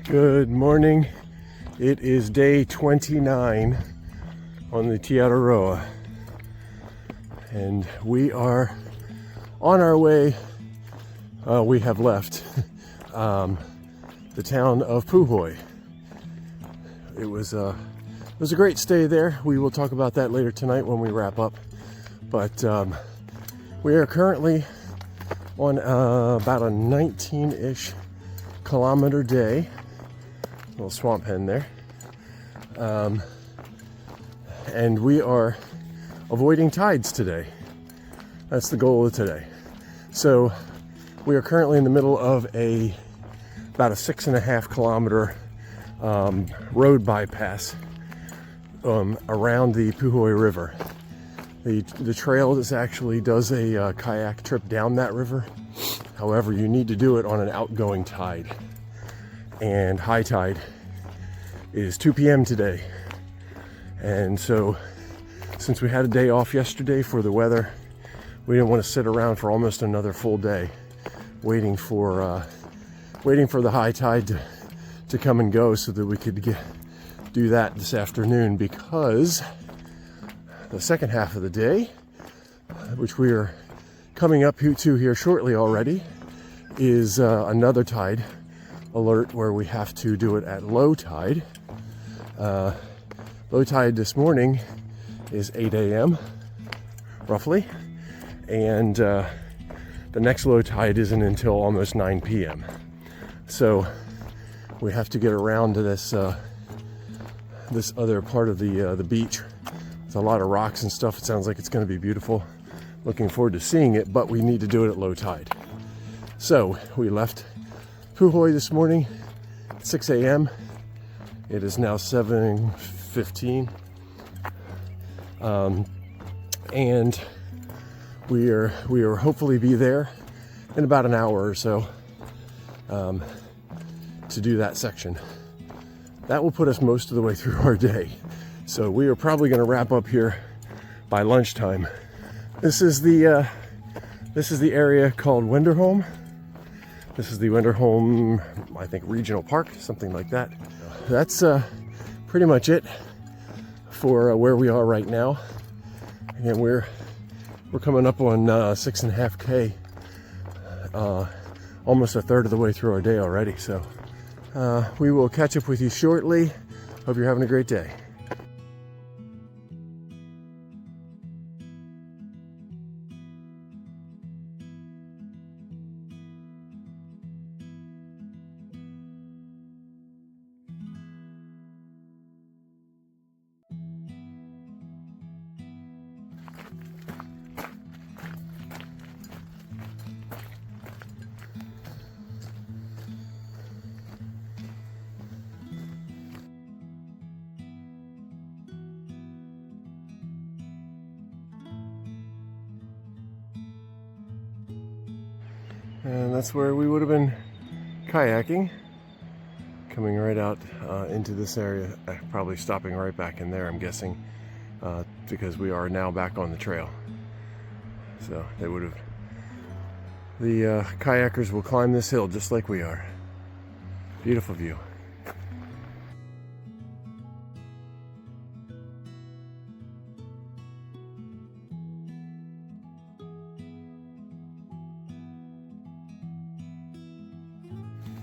Good morning. It is day 29 on the Araroa, and we are on our way. We have left the town of Puhoi. It was a great stay there. We will talk about that later tonight when we wrap up. But we are currently on about a 19-ish kilometer day. Little swamp hen there. And we are avoiding tides today. That's the goal of today. So we are currently in the middle of about a 6.5 kilometer road bypass around the Puhoi River. The trail actually does a kayak trip down that river. However, you need to do it on an outgoing tide. And high tide is 2 p.m. today. And so, since we had a day off yesterday for the weather, we didn't want to sit around for almost another full day waiting for the high tide to come and go, so that we could do that this afternoon, because the second half of the day, which we are coming up to here shortly already, is another tide alert where we have to do it at low tide. Low tide this morning is 8 a.m. roughly, and the next low tide isn't until almost 9 p.m. So we have to get around to this other part of the beach. There's a lot of rocks and stuff. It sounds like it's going to be beautiful. Looking forward to seeing it, but we need to do it at low tide. So we left Puhoi this morning at 6 a.m. It is now 7:15, and we are hopefully be there in about an hour or so to do that section. That will put us most of the way through our day. So we are probably going to wrap up here by lunchtime. This is the area called Wenderholm. This is the Wenderholm, I think, Regional Park, something like that. That's pretty much it for where we are right now. Again, we're coming up on 6.5K, almost a third of the way through our day already. So we will catch up with you shortly. Hope you're having a great day. And that's where we would have been kayaking, coming right out into this area, probably stopping right back in there, I'm guessing, because we are now back on the trail. So the kayakers will climb this hill just like we are. Beautiful view.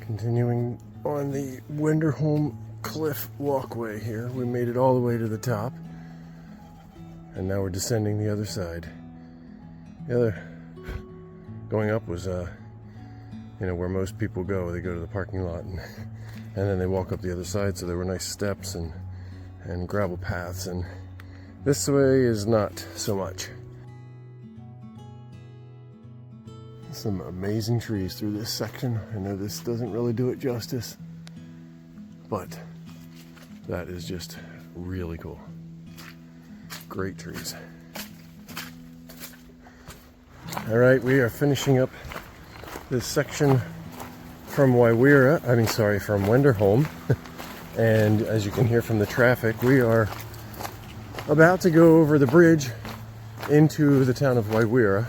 Continuing on the Wenderholm Cliff walkway here. We made it all the way to the top, and now we're descending the other side. The other going up was where most people go. They go to the parking lot and then they walk up the other side, so there were nice steps and gravel paths, and this way is not so much. Some amazing trees through this section. I know this doesn't really do it justice, but that is just really cool. Great trees. All right, we are finishing up this section from from Wenderholm. And as you can hear from the traffic, we are about to go over the bridge into the town of Waiwira.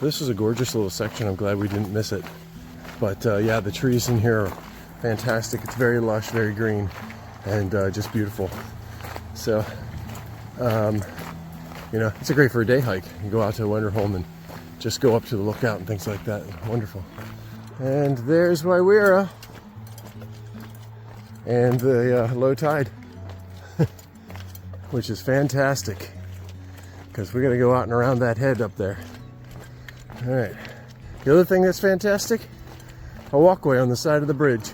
This is a gorgeous little section. I'm glad we didn't miss it. But yeah, the trees in here fantastic. It's very lush, very green, and just beautiful. So, you know, it's great for a day hike. You go out to Wenderholm and just go up to the lookout and things like that. Wonderful. And there's Waiwira and the low tide, which is fantastic because we're going to go out and around that head up there. All right. The other thing that's fantastic, a walkway on the side of the bridge.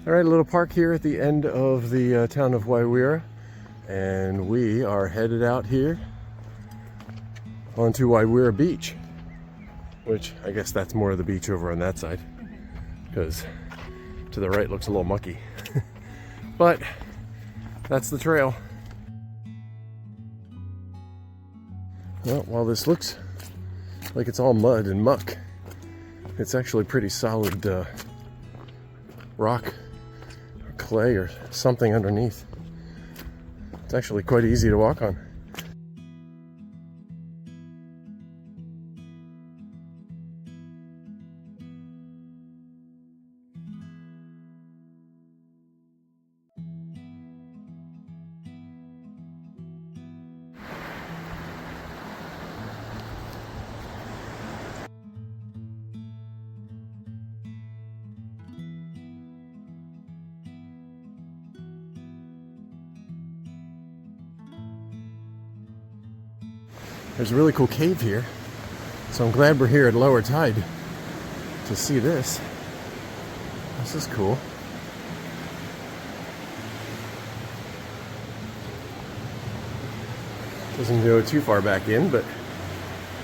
All right, a little park here at the end of the town of Waiwira, and we are headed out here onto Waiwira Beach, which I guess that's more of the beach over on that side, because to the right looks a little mucky. But that's the trail. Well, while this looks like it's all mud and muck, it's actually pretty solid rock or clay or something underneath. It's actually quite easy to walk on. There's a really cool cave here, so I'm glad we're here at lower tide to see this. This is cool. Doesn't go too far back in, but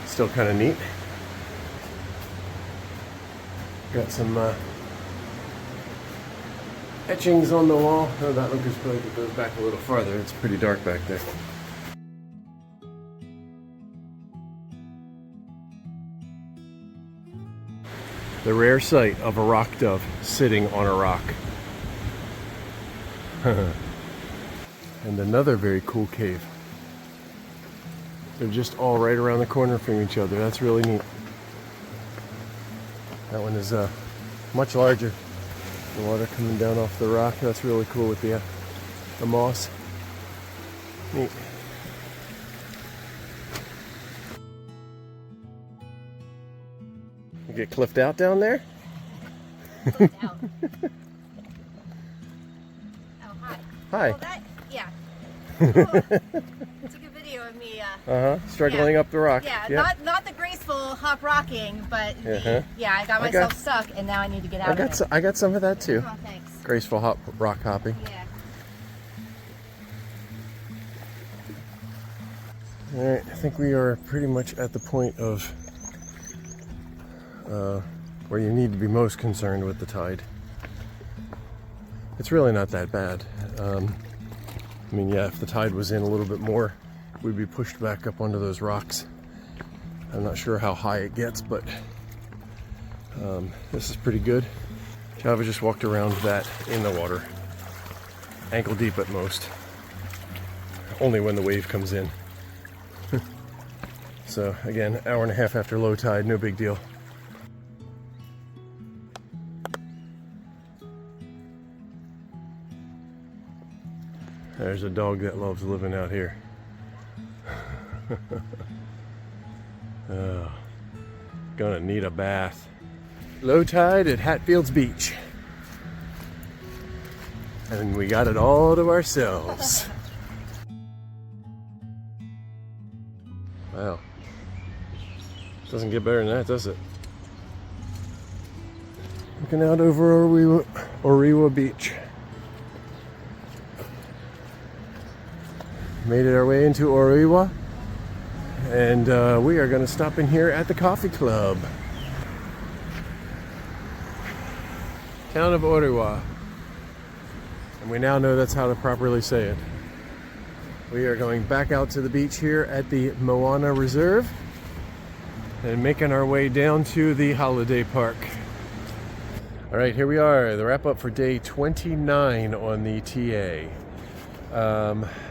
still kind of neat. Got some etchings on the wall. Oh, that looks like it goes back a little farther. It's pretty dark back there. The rare sight of a rock dove sitting on a rock. And another very cool cave. They're just all right around the corner from each other. That's really neat. That one is much larger. The water coming down off the rock. That's really cool with the moss. Neat. You get cliffed out down there? Cliffed out. Oh, hi. Hi. Well, yeah. Took a video of me. Struggling up the rock. Yeah, Yep. not the graceful hop rocking, but the, I got myself stuck, and now I need to get out of it. I got some of that too. Oh, thanks. Graceful rock hopping. Yeah. All right, I think we are pretty much at the point of where you need to be most concerned with the tide. It's really not that bad. I mean, yeah, if the tide was in a little bit more, we'd be pushed back up onto those rocks. I'm not sure how high it gets, but this is pretty good. Java just walked around that in the water, ankle deep at most, only when the wave comes in. So again, hour and a half after low tide, no big deal. There's a dog that loves living out here. Oh, gonna need a bath. Low tide at Hatfields Beach. And we got it all to ourselves. Wow. Doesn't get better than that, does it? Looking out over Orewa Beach. Made it our way into Orewa, and we are going to stop in here at the coffee club. Town of Orewa. And we now know that's how to properly say it. We are going back out to the beach here at the Moana Reserve and making our way down to the holiday park. All right, here we are, the wrap up for day 29 on the TA.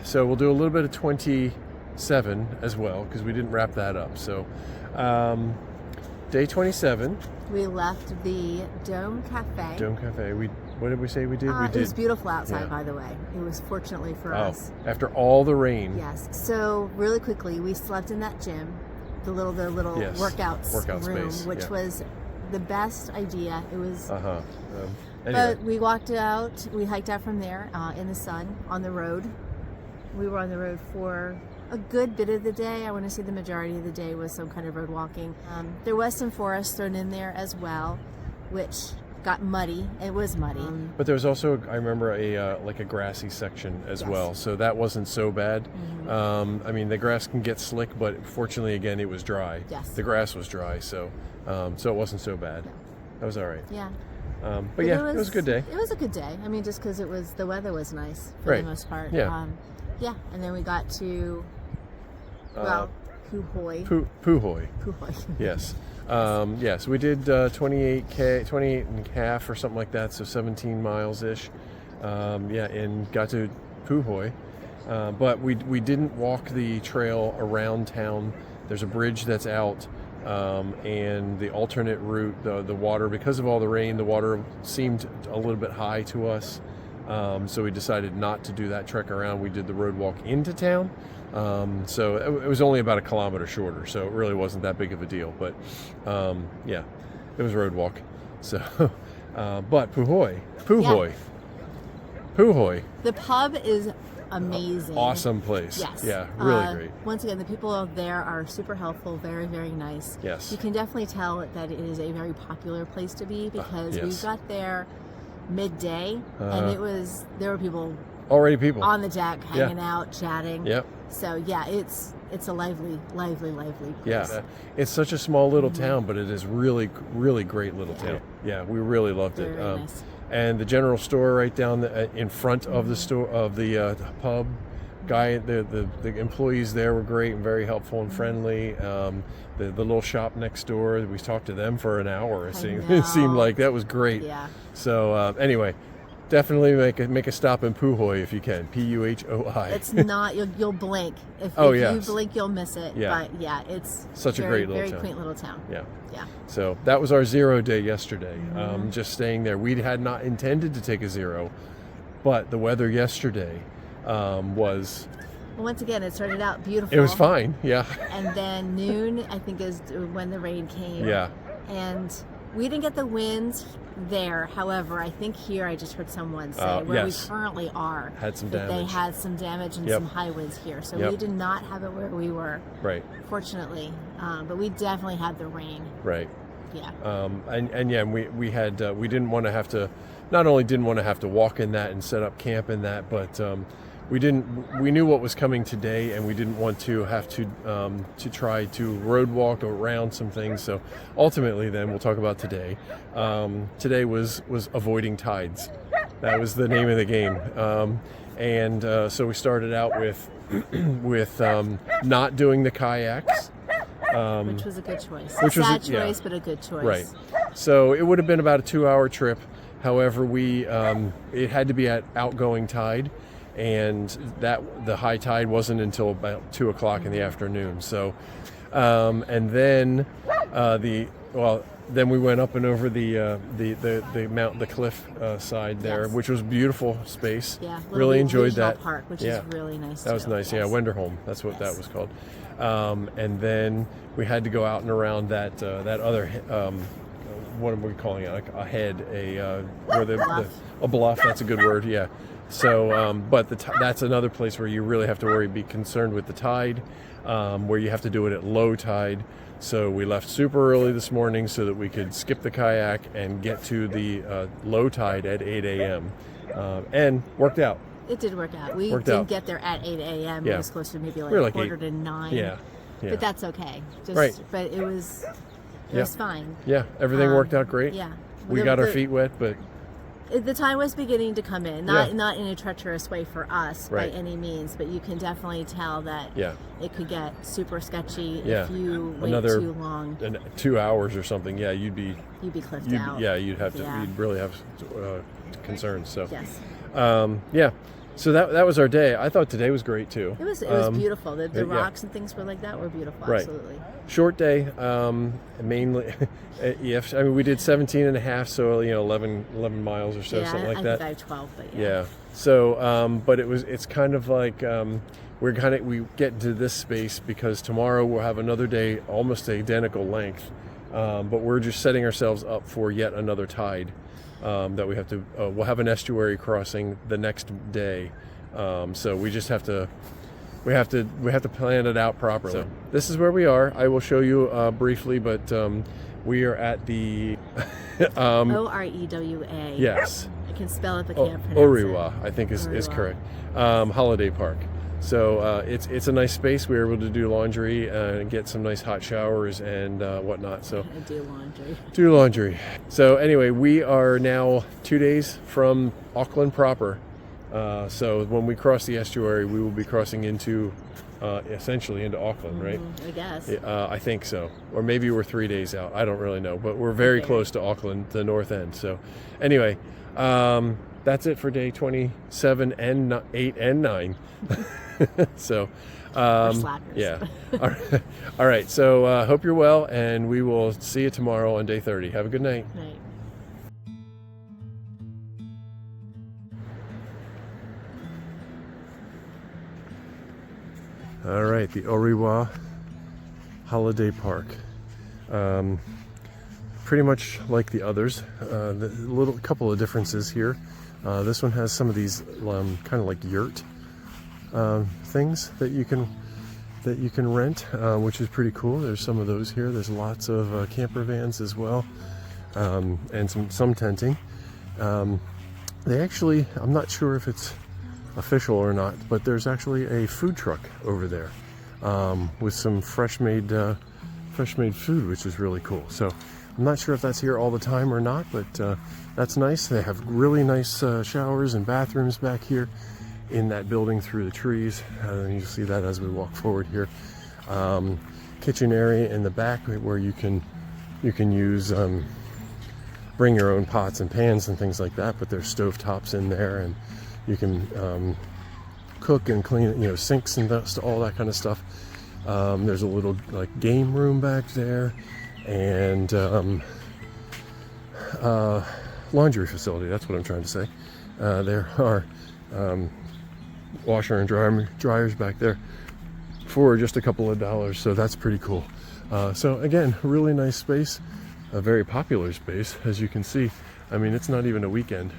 So we'll do a little bit of 27 as well, because we didn't wrap that up. So day 27. We left the Dome Cafe. Dome Cafe. What did we say we did? It was beautiful outside, by the way. It was fortunately for us. After all the rain. Yes. So really quickly, we slept in that gym, the little workout room, space, which was the best idea. It was. Anyway. But we walked out. We hiked out from there in the sun on the road. We were on the road for a good bit of the day. I want to say the majority of the day was some kind of road walking. There was some forest thrown in there as well, which got muddy. It was muddy. But there was also, I remember, a grassy section as well, so that wasn't so bad. I mean, the grass can get slick, but fortunately, again, it was dry. Yes. The grass was dry, so it wasn't so bad. No. That was all right. Yeah. But yeah, it was a good day. It was a good day. I mean, just because the weather was nice for the most part. Yeah. And then we got to Puhoi. Puhoi. Puhoi. Yes. Yes, we did 28 and a half or something like that, so 17 miles ish. And got to Puhoi, but we didn't walk the trail around town. There's a bridge that's out, and the alternate route, the water, because of all the rain, the water seemed a little bit high to us. So we decided not to do that trek around. We did the road walk into town. So it was only about a kilometer shorter, so it really wasn't that big of a deal. But it was a road walk. So, but Puhoi. The pub is amazing. Awesome place. Yes. Yeah, really great. Once again, the people out there are super helpful, very, very nice. Yes. You can definitely tell that it is a very popular place to be because we got there midday and there were people on the deck hanging out, chatting. Yep. So it's a lively place. Yeah, it's such a small little town, but it is really, really great little town. Yeah, we really loved it. Very nice. And the general store right down in front of the store of the pub guy, the employees there were great and very helpful and friendly. The little shop next door, we talked to them for an hour. It seemed like that was great. Yeah. So anyway, definitely make a stop in Puhoi if you can. Puhoi. It's not you'll blink if you blink you'll miss it. Yeah. But yeah, it's such a great little town. Very quaint little town. Yeah. Yeah. So that was our 0 day yesterday. Just staying there. We had not intended to take a 0, but the weather yesterday was. Well, once again, it started out beautiful. It was fine. Yeah. And then noon, I think, is when the rain came. Yeah. And we didn't get the winds there. However, I think here I just heard someone say where we currently are had some damage. They had some damage and some high winds here. So we did not have it where we were. Right. Fortunately, but we definitely had the rain. Right. Yeah. We had we didn't want to have to, not only didn't want to have to walk in that and set up camp in that, but we knew what was coming today, and we didn't want to have to try to road walk around some things. So ultimately, then we'll talk about today. Today was avoiding tides. That was the name of the game. So we started out with not doing the kayaks. Which was a good choice. A sad choice, but a good choice. Right. So it would have been about a 2-hour trip. However, it had to be at outgoing tide, and the high tide wasn't until about 2 o'clock in the afternoon. So, and then then we went up and over the mountain, the cliff side there, which was a beautiful space. Yeah, really enjoyed that park, which is really nice. That was nice. Yes. Yeah, Wenderholm. That's what that was called. And then we had to go out and around that other. What are we calling it? Like a head, a bluff. That's a good word. Yeah. So, but that's another place where you really have to be concerned with the tide, where you have to do it at low tide. So we left super early this morning so that we could skip the kayak and get to the low tide at 8 a.m. And worked out. It did work out. We didn't get there at 8 a.m. Yeah. It was supposed to maybe like quarter to 9. Yeah. But that's okay. Right. But it was fine. Yeah, everything worked out great. Yeah. We got our feet wet, but the time was beginning to come in. Not in a treacherous way for us by any means, but you can definitely tell that it could get super sketchy if you wait too long. 2 hours or something. Yeah, you'd be cliffed out. Yeah, you'd have to. You'd really have concerns. So yes. So that was our day. I thought today was great too. It was beautiful. The yeah. rocks and things were like that were beautiful. Right. Absolutely. Short day, mainly. Yes, I mean we did 17 and a half, so 11 miles or so, Yeah, something like I that. think I have 12, but yeah. Yeah. So, but it's kind of like we get into this space because tomorrow we'll have another day almost identical length, but we're just setting ourselves up for yet another tide that we have to. We'll have an estuary crossing the next day, so we just have to. We have to plan it out properly. So this is where we are. I will show you briefly, but we are at the Orewa. Yes. I can spell it, but can't pronounce Orewa, it. I think is Orewa. correct. Holiday park. So it's a nice space. We were able to do laundry and get some nice hot showers and whatnot. So I do laundry. do laundry. So anyway, we are now 2 days from Auckland proper. So when we cross the estuary, we will be crossing into essentially into Auckland, right? I guess. I think so. Or maybe we're 3 days out. I don't really know. But we're very close to Auckland, the north end. So anyway, that's it for day 27 and 8 and 9. So, We're slackers. yeah. All right. So hope you're well, and we will see you tomorrow on day 30. Have a good night. Right. All right, the Orewa Holiday Park. Pretty much like the others. The couple of differences here. This one has some of these kind of like yurt things that you can rent, which is pretty cool. There's some of those here. There's lots of camper vans as well, and some tenting. They actually, I'm not sure if it's official or not, but there's actually a food truck over there with some fresh made food, which is really cool. So I'm not sure if that's here all the time or not, but that's nice. They have really nice showers and bathrooms back here in that building through the trees. You'll see that as we walk forward here. Kitchen area in the back where you can use bring your own pots and pans and things like that, but there's stove tops in there, and you can cook and clean, sinks and dust, all that kind of stuff. There's a little like game room back there, and laundry facility. That's what I'm trying to say. There are washer and dryers back there for just a couple of dollars, so that's pretty cool. So again, really nice space, a very popular space, as you can see. I mean, it's not even a weekend,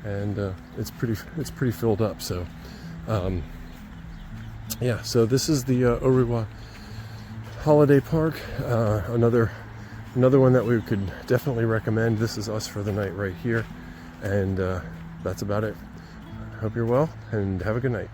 and it's pretty filled up. So yeah, so this is the Orewa Holiday Park. Another one that we could definitely recommend. This is us for the night right here, and that's about it. Hope you're well, and have a good night.